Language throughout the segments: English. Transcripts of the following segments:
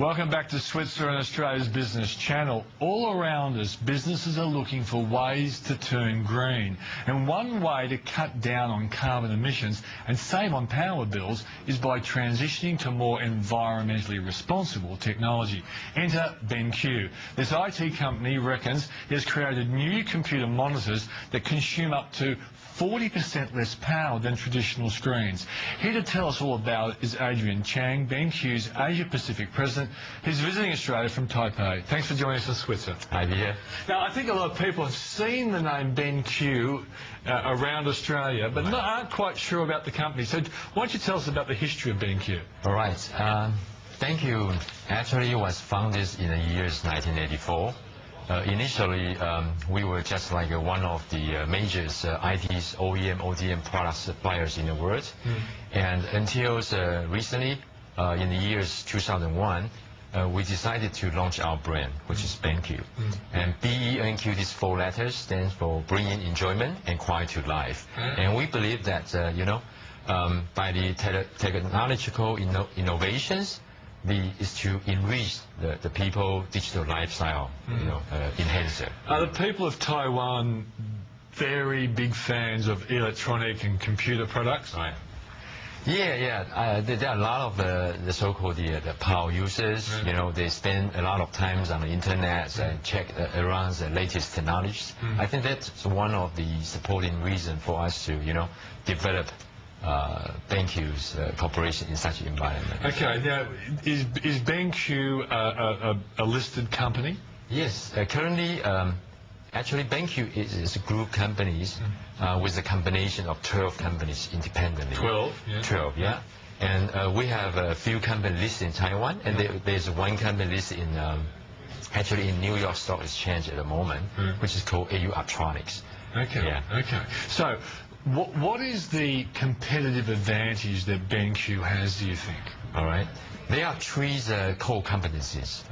Welcome back to Switzer and Australia's Business Channel. All around us, businesses are looking for ways to turn green. And one way to cut down on carbon emissions and save on power bills is by transitioning to more environmentally responsible technology. Enter BenQ. This IT company reckons it has created new computer monitors that consume up to 40% less power than traditional screens. Here to tell us all about it is Adrian Chang, BenQ's Asia Pacific President, who's visiting Australia from Taipei. Thanks for joining us on Switzer. Hi, dear. Now, I think a lot of people have seen the name BenQ around Australia, but aren't quite sure about the company. So why don't you tell us about the history of BenQ? All right. BenQ actually was founded in the years 1984. Initially, we were just like one of the major IT's OEM, ODM product suppliers in the world. And until recently, in the years 2001, we decided to launch our brand, which is BenQ. And BenQ, these four letters, stands for bringing enjoyment and quality to life. And we believe that, by the technological innovations, is to enrich the people digital lifestyle, enhancer. Are the people of Taiwan very big fans of electronic and computer products? Right. Yeah. There are a lot of the so-called the power users. They spend a lot of times on the internet and check around the latest technologies. I think that's one of the supporting reasons for us to, develop BenQ's corporation in such an environment. Okay, now, is BenQ a listed company? Yes, currently, actually BenQ is a group companies with a combination of 12 companies independently. 12? Yeah. 12, yeah. And we have a few companies listed in Taiwan, and there's one company listed in, actually in New York Stock Exchange at the moment, which is called AU Optronics. Okay, yeah. Okay. So, what is the competitive advantage that BenQ has, do you think? All right. There are three core competencies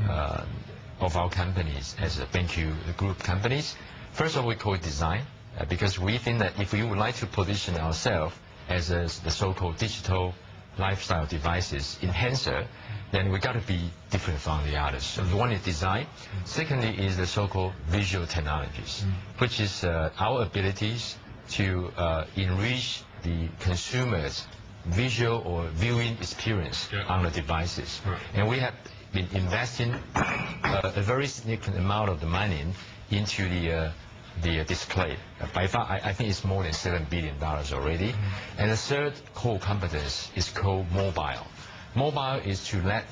of our companies as a BenQ group companies. First of all, we call it design, because we think that if we would like to position ourselves as the so-called digital lifestyle devices enhancer, then we got to be different from the others. So one is design. Secondly is the so-called visual technologies, which is our abilities to enrich the consumer's visual or viewing experience on the devices. And we have been investing a very significant amount of the money into the display. By far, I think it's more than $7 billion already. And the third core competence is called mobile. Mobile is to let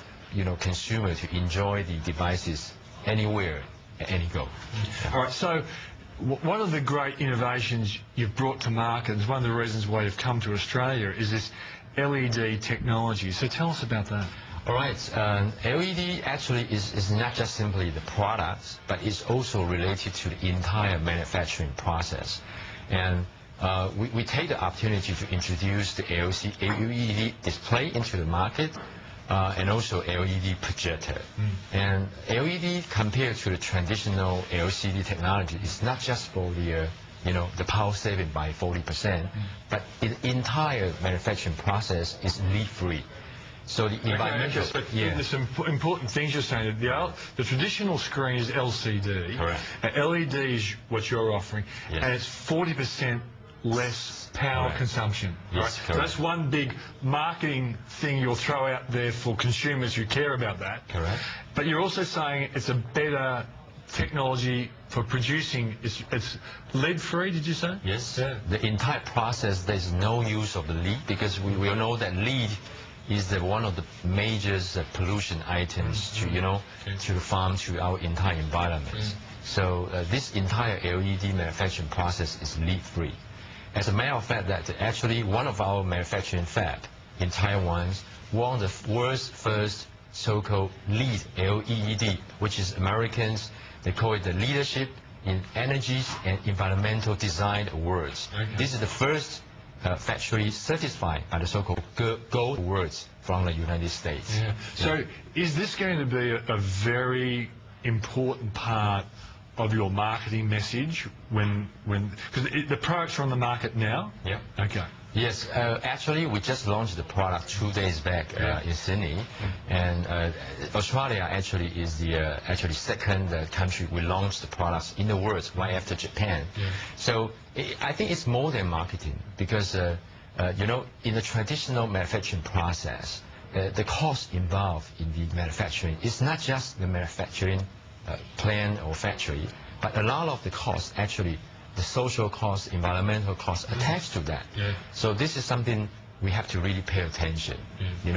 consumer to enjoy the devices anywhere at any go. All right. So, one of the great innovations you've brought to market, and one of the reasons why you've come to Australia, is this LED technology. So tell us about that. All right. LED actually is not just simply the products, but it's also related to the entire manufacturing process. And we take the opportunity to introduce the LED display into the market, and also LED projector. And LED compared to the traditional LCD technology is not just for the power saving by 40%, but the entire manufacturing process is lead-free. So the environmental... There's some important things you're saying. The traditional screen is LCD. Correct. LED is what you're offering, and it's 40% less power consumption. Yes, right? So that's one big marketing thing you'll throw out there for consumers who care about that. Correct. But you're also saying it's a better technology for producing. It's lead-free, did you say? Yes. Yeah. The entire process, there's no use of the lead, because we know that lead is one of the major pollution items to the farm, to our entire environment. So this entire LED manufacturing process is lead-free. As a matter of fact, that actually one of our manufacturing fab in Taiwan, one of the world's first so-called LEED, LED, which is Americans, they call it the Leadership in Energy and Environmental Design Awards. This is the first factory certified by the so-called Gold Awards from the United States. So is this going to be a very important part of your marketing message because the products are on the market now? Yeah. Okay. Yes, actually, we just launched the product 2 days back in Sydney, and Australia actually is the second country we launched the products in the world, right after Japan. So I think it's more than marketing, because you know, in the traditional manufacturing process, the cost involved in the manufacturing is not just the manufacturing plant or factory, but a lot of the costs actually. The social cost, environmental cost attached to that. So this is something we have to really pay attention. You know.